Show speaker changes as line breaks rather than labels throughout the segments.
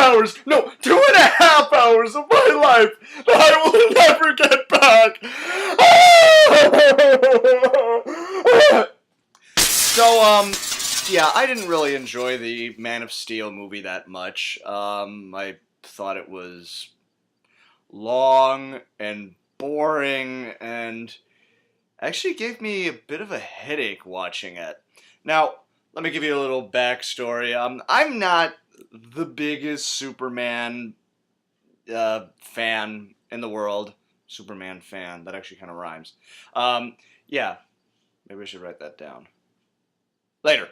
hours, no, 2.5 hours of my life that I will never get back. So, yeah, I didn't really enjoy the Man of Steel movie that much. I thought it was long and boring and actually gave me a bit of a headache watching it. Now, let me give you a little backstory. I'm not the biggest Superman fan in the world. Superman fan. That actually kind of rhymes. Yeah, maybe I should write that down. Later.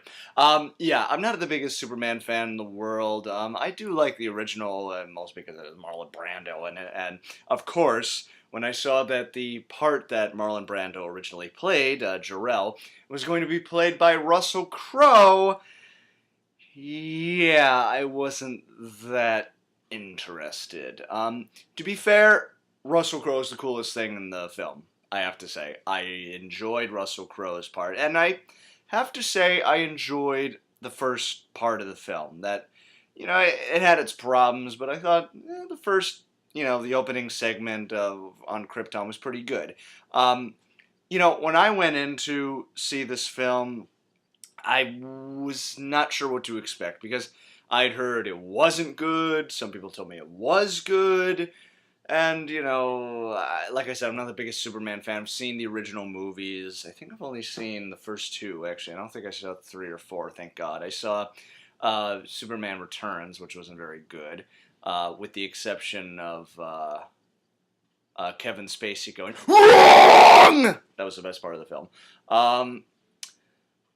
Yeah, I'm not the biggest Superman fan in the world. I do like the original, mostly because it was Marlon Brando in it. And, of course, when I saw that the part that Marlon Brando originally played, Jor-El, was going to be played by Russell Crowe, yeah, I wasn't that interested. To be fair, Russell Crowe is the coolest thing in the film, I have to say. I enjoyed Russell Crowe's part, and I have to say I enjoyed the first part of the film. That, it had its problems, but I thought the first, the opening segment on Krypton was pretty good. When I went in to see this film, I was not sure what to expect because I'd heard it wasn't good. Some people told me it was good. And, like I said, I'm not the biggest Superman fan. I've seen the original movies. I think I've only seen the first two, actually. I don't think I saw 3 or 4, thank God. I saw Superman Returns, which wasn't very good, with the exception of Kevin Spacey going, WRONG! That was the best part of the film.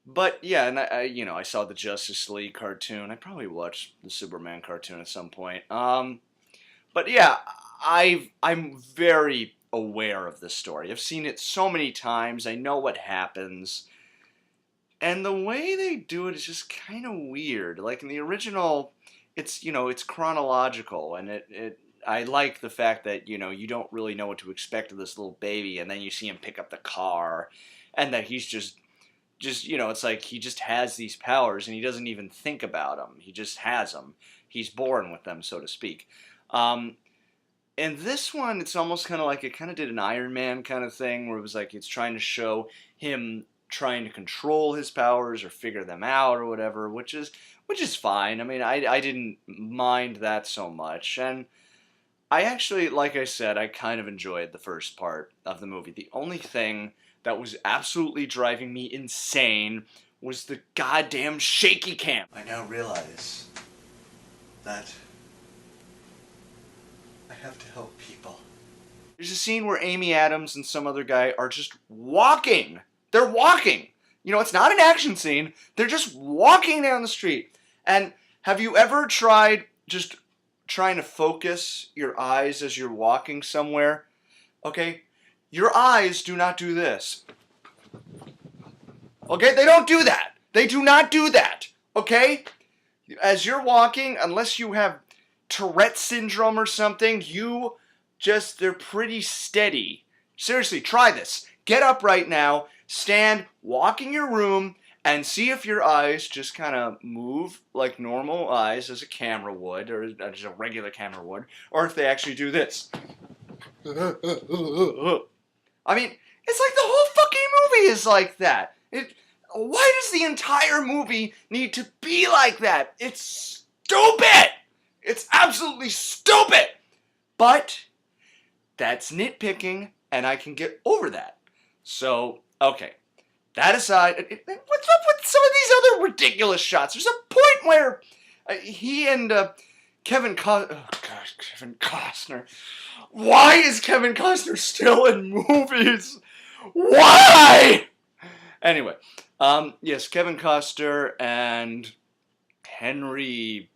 But, yeah, and I saw the Justice League cartoon. I probably watched the Superman cartoon at some point. But, yeah, I'm very aware of this story. I've seen it so many times. I know what happens. And the way they do it is just kind of weird. Like in the original, it's chronological, and I like the fact that, you don't really know what to expect of this little baby, and then you see him pick up the car, and that he's just it's like he just has these powers, and he doesn't even think about them. He just has them. He's born with them, so to speak. And this one, it's almost kind of like it kind of did an Iron Man kind of thing, where it was like it's trying to show him trying to control his powers or figure them out or whatever, which is fine. I mean, I didn't mind that so much, and I actually, like I said, I kind of enjoyed the first part of the movie. The only thing that was absolutely driving me insane was the goddamn shaky cam. I now realize that I have to help people. There's a scene where Amy Adams and some other guy are just walking. They're walking. It's not an action scene. They're just walking down the street. And have you ever tried just trying to focus your eyes as you're walking somewhere? Okay? Your eyes do not do this. Okay? They don't do that. They do not do that. Okay? As you're walking, unless you have Tourette's syndrome or something, they're pretty steady. Seriously, try this. Get up right now, stand, walk in your room, and see if your eyes just kind of move like normal eyes as a camera would, or as a regular camera would, or if they actually do this. I mean, it's like the whole fucking movie is like that. Why does the entire movie need to be like that? It's stupid! It's absolutely stupid! But that's nitpicking, and I can get over that. So, okay. That aside, what's up with some of these other ridiculous shots? There's a point where he and Kevin Costner. Why is Kevin Costner still in movies? Why? Anyway, yes, Kevin Costner and Henry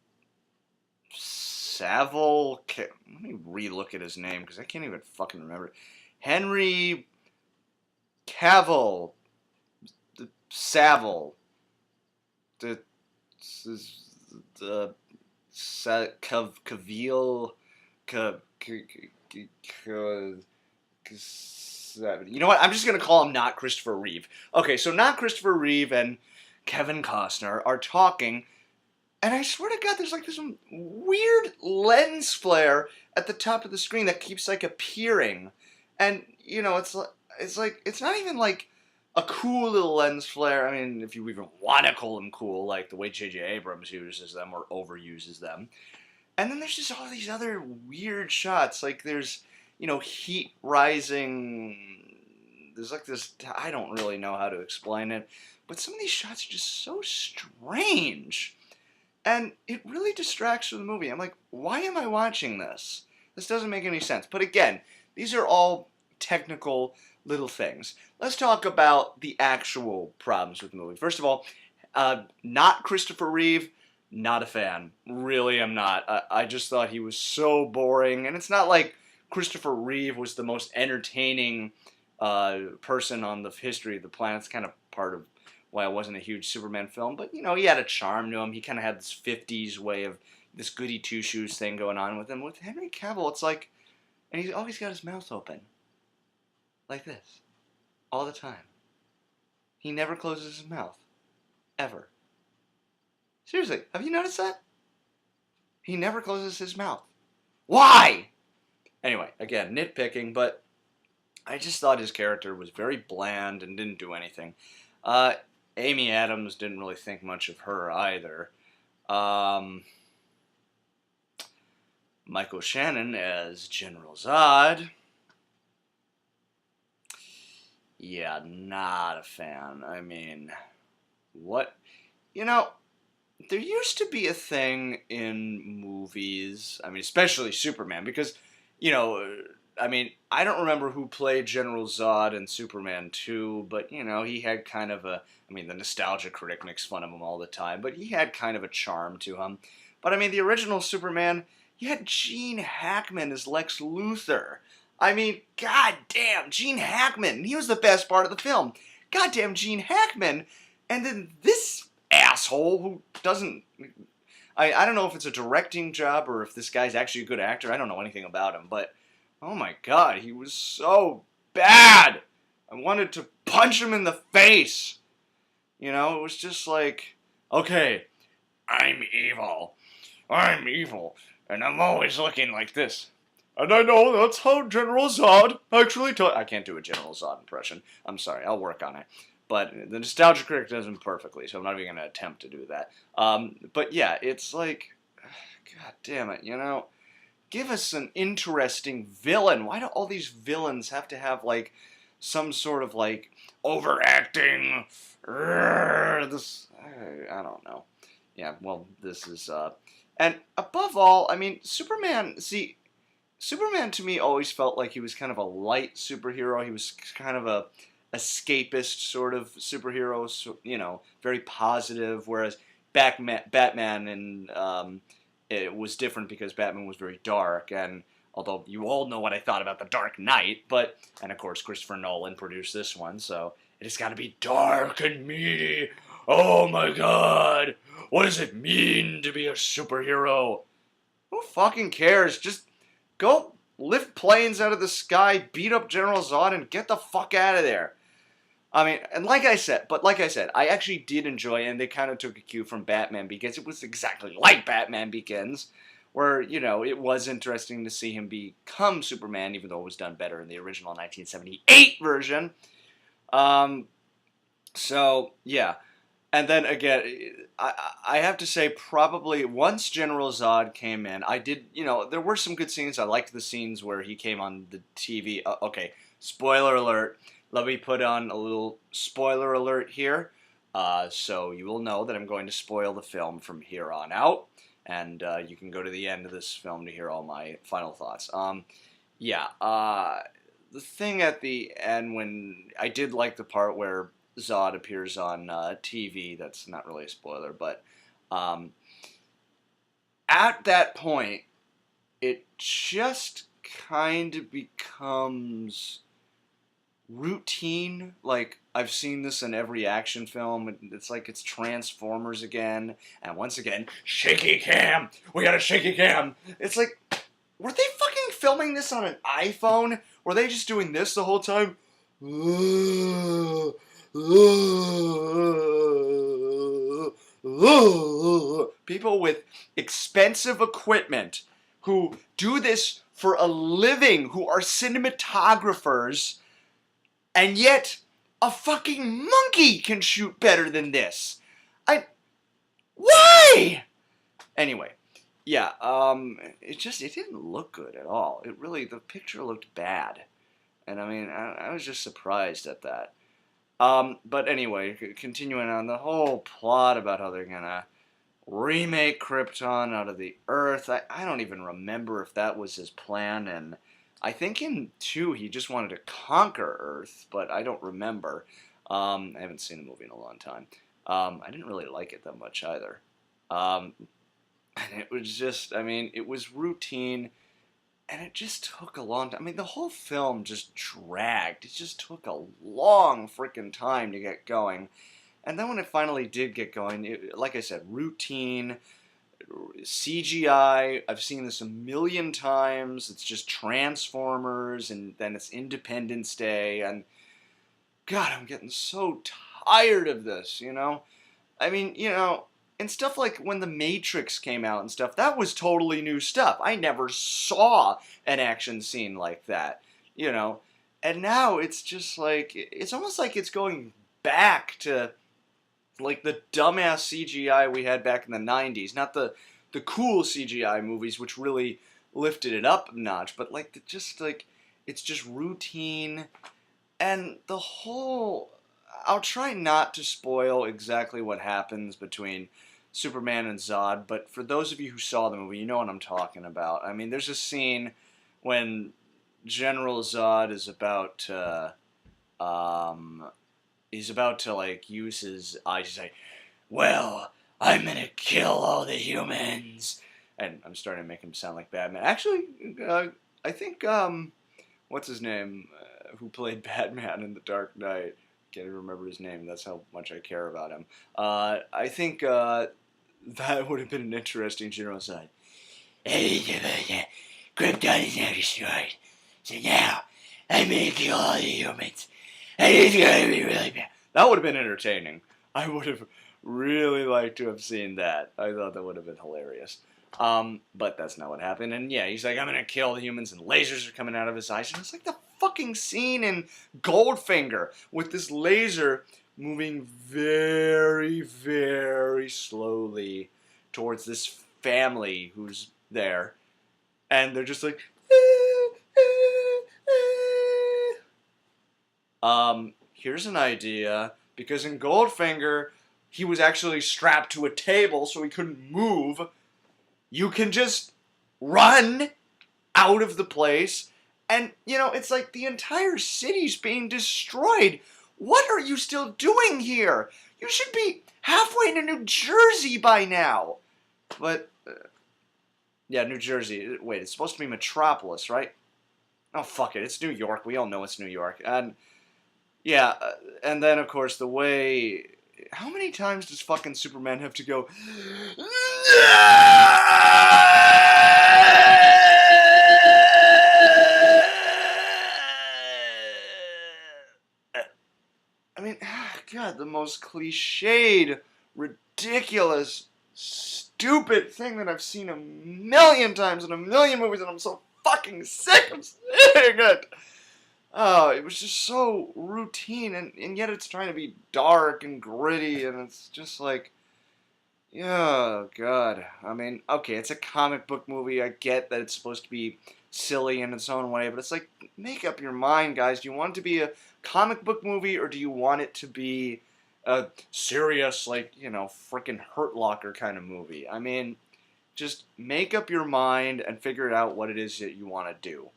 Saville. Let me relook at his name because I can't even fucking remember. Henry Cavill. Saville. Cavill. You know what? I'm just going to call him not Christopher Reeve. Okay, so not Christopher Reeve and Kevin Costner are talking And I swear to God, there's like this weird lens flare at the top of the screen that keeps like appearing, and it's not even like a cool little lens flare. I mean, if you even want to call them cool, like the way J.J. Abrams uses them or overuses them. And then there's just all these other weird shots. Like there's, heat rising. There's like this. I don't really know how to explain it, but some of these shots are just so strange. And it really distracts from the movie. I'm like, why am I watching this? This doesn't make any sense. But again, these are all technical little things. Let's talk about the actual problems with the movie. First of all, not Christopher Reeve. Not a fan. Really, I'm not. I just thought he was so boring. And it's not like Christopher Reeve was the most entertaining person on the history of the planet. It's kind of part of why it wasn't a huge Superman film. But, he had a charm to him. He kind of had this 50s way of this goody two-shoes thing going on with him. With Henry Cavill, it's like, and he's always got his mouth open. Like this. All the time. He never closes his mouth. Ever. Seriously, have you noticed that? He never closes his mouth. Why? Anyway, again, nitpicking, but I just thought his character was very bland and didn't do anything. Amy Adams didn't really think much of her either. Michael Shannon as General Zod. Yeah, not a fan. I mean, what? There used to be a thing in movies, I mean, especially Superman, because, I don't remember who played General Zod in Superman 2, but, he had kind of the nostalgia critic makes fun of him all the time, but he had kind of a charm to him. But, the original Superman, you had Gene Hackman as Lex Luthor. Goddamn, Gene Hackman, he was the best part of the film. Goddamn Gene Hackman, and then this asshole who doesn't... I don't know if it's a directing job or if this guy's actually a good actor. I don't know anything about him, but oh my God, he was so bad. I wanted to punch him in the face. It was just like, okay, I'm evil, and I'm always looking like this. And I know that's how General Zod actually I can't do a General Zod impression. I'm sorry, I'll work on it. But the nostalgia critic does him perfectly, so I'm not even going to attempt to do that. But yeah, it's like, God damn it, give us an interesting villain. Why do all these villains have to have, like, some sort of, like, overacting, this, I don't know. Yeah, well, this is, and above all, Superman to me always felt like he was kind of a light superhero. He was kind of a escapist sort of superhero, so, very positive, whereas Batman and it was different because Batman was very dark, and although you all know what I thought about The Dark Knight, and of course Christopher Nolan produced this one, so it has got to be dark and meaty. Oh my God, what does it mean to be a superhero? Who fucking cares? Just go lift planes out of the sky, beat up General Zod, and get the fuck out of there. Like I said, I actually did enjoy it, and they kind of took a cue from Batman because it was exactly like Batman Begins, where, it was interesting to see him become Superman, even though it was done better in the original 1978 version. So, yeah. And then, again, I have to say, probably once General Zod came in, I did, there were some good scenes. I liked the scenes where he came on the TV. Okay, spoiler alert. Let me put on a little spoiler alert here, so you will know that I'm going to spoil the film from here on out, and you can go to the end of this film to hear all my final thoughts. The thing at the end when I did like the part where Zod appears on TV, that's not really a spoiler, but at that point, it just kind of becomes routine. Like, I've seen this in every action film. It's like it's Transformers again, and once again, shaky cam. We got a shaky cam. It's like, were they fucking filming this on an iPhone? Were they just doing this the whole time? people with expensive equipment who do this for a living, who are cinematographers, and yet a fucking monkey can shoot better than this. Why? Anyway, yeah, it didn't look good at all. The picture looked bad. And I mean, I was just surprised at that. But anyway, continuing on the whole plot about how they're gonna remake Krypton out of the Earth. I don't even remember if that was his plan, and I think in 2 he just wanted to conquer Earth, but I don't remember. I haven't seen the movie in a long time. I didn't really like it that much either. And it was just, I mean, it was routine, and it just took a long time. I mean, the whole film just dragged. It just took a long freaking time to get going. And then when it finally did get going, like I said, routine, CGI. I've seen this a million times. It's just Transformers, and then it's Independence Day, and God, I'm getting so tired of this, you know? I mean, you know, and stuff like when The Matrix came out and stuff, that was totally new stuff. I never saw an action scene like that, you know? And now it's just like, it's almost like it's going back to like the dumbass CGI we had back in the 90s. Not the cool CGI movies, which really lifted it up a notch, but like it's just routine. And the whole, I'll try not to spoil exactly what happens between Superman and Zod, but for those of you who saw the movie, you know what I'm talking about. I mean, there's a scene when General Zod is about to, like use his eyes to say, "Well, I'm gonna kill all the humans," and I'm starting to make him sound like Batman. Actually, I think what's his name, who played Batman in The Dark Knight? Can't even remember his name. That's how much I care about him. I think that would have been an interesting General Zod. Krypton is now destroyed, so now I'm gonna kill all the humans. And it's gonna be really bad. That would have been entertaining. I would have really liked to have seen that. I thought that would have been hilarious. But that's not what happened. And yeah, he's like, I'm gonna kill the humans, and lasers are coming out of his eyes. And it's like the fucking scene in Goldfinger with this laser moving very, very slowly towards this family who's there. And they're just like, here's an idea, because in Goldfinger, he was actually strapped to a table so he couldn't move. You can just run out of the place, and, you know, it's like the entire city's being destroyed. What are you still doing here? You should be halfway to New Jersey by now. But, yeah, New Jersey. Wait, it's supposed to be Metropolis, right? Oh, fuck it. It's New York. We all know it's New York. And yeah, and then, of course, the way... How many times does fucking Superman have to go... I mean, God, the most cliched, ridiculous, stupid thing that I've seen a million times in a million movies, and I'm so fucking sick of seeing it! Oh, it was just so routine, and yet it's trying to be dark and gritty, and it's just like, oh, God. I mean, okay, it's a comic book movie. I get that it's supposed to be silly in its own way, but it's like, make up your mind, guys. Do you want it to be a comic book movie, or do you want it to be a serious, like, you know, freaking Hurt Locker kind of movie? I mean, just make up your mind and figure it out what it is that you want to do.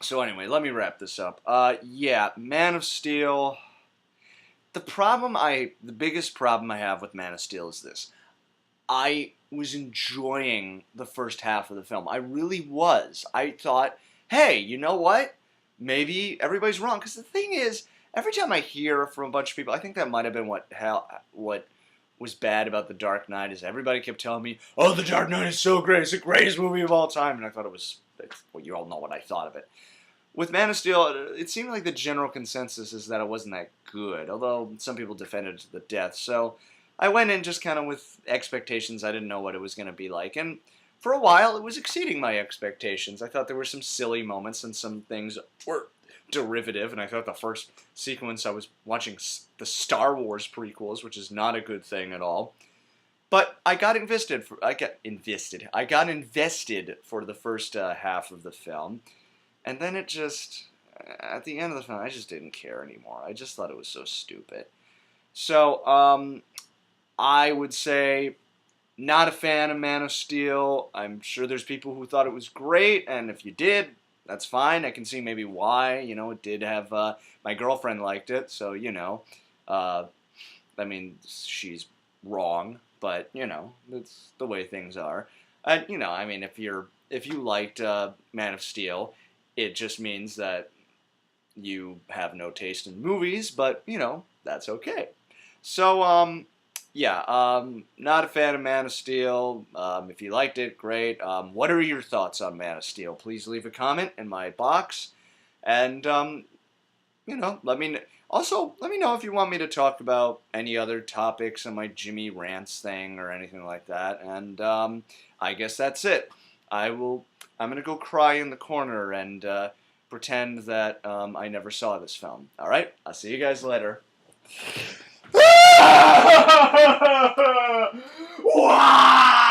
So anyway, let me wrap this up. Yeah, Man of Steel. The biggest problem I have with Man of Steel is this. I was enjoying the first half of the film. I really was. I thought, hey, you know what? Maybe everybody's wrong. Because the thing is, every time I hear from a bunch of people, I think that might have been what was bad about The Dark Knight, is everybody kept telling me, oh, The Dark Knight is so great. It's the greatest movie of all time. And I thought it was, well, you all know what I thought of it. With Man of Steel, it seemed like the general consensus is that it wasn't that good, although some people defended it to the death. So I went in just kind of with expectations. I didn't know what it was going to be like, and for a while, it was exceeding my expectations. I thought there were some silly moments and some things were derivative, and I thought the first sequence I was watching the Star Wars prequels, which is not a good thing at all. But I got invested. I got invested for the first half of the film, and then it just at the end of the film, I just didn't care anymore. I just thought it was so stupid. So I would say not a fan of Man of Steel. I'm sure there's people who thought it was great, and if you did, that's fine. I can see maybe why. It did have my girlfriend liked it, so uh, I mean, she's wrong, but that's the way things are. And I mean, if you liked Man of Steel, it just means that you have no taste in movies, but that's okay. So yeah, not a fan of Man of Steel. If you liked it, great. What are your thoughts on Man of Steel? Please leave a comment in my box, and let me let me know if you want me to talk about any other topics on my Jimmy Rants thing or anything like that. And I guess that's it. I'm gonna go cry in the corner and pretend that I never saw this film. All right, I'll see you guys later. Wow!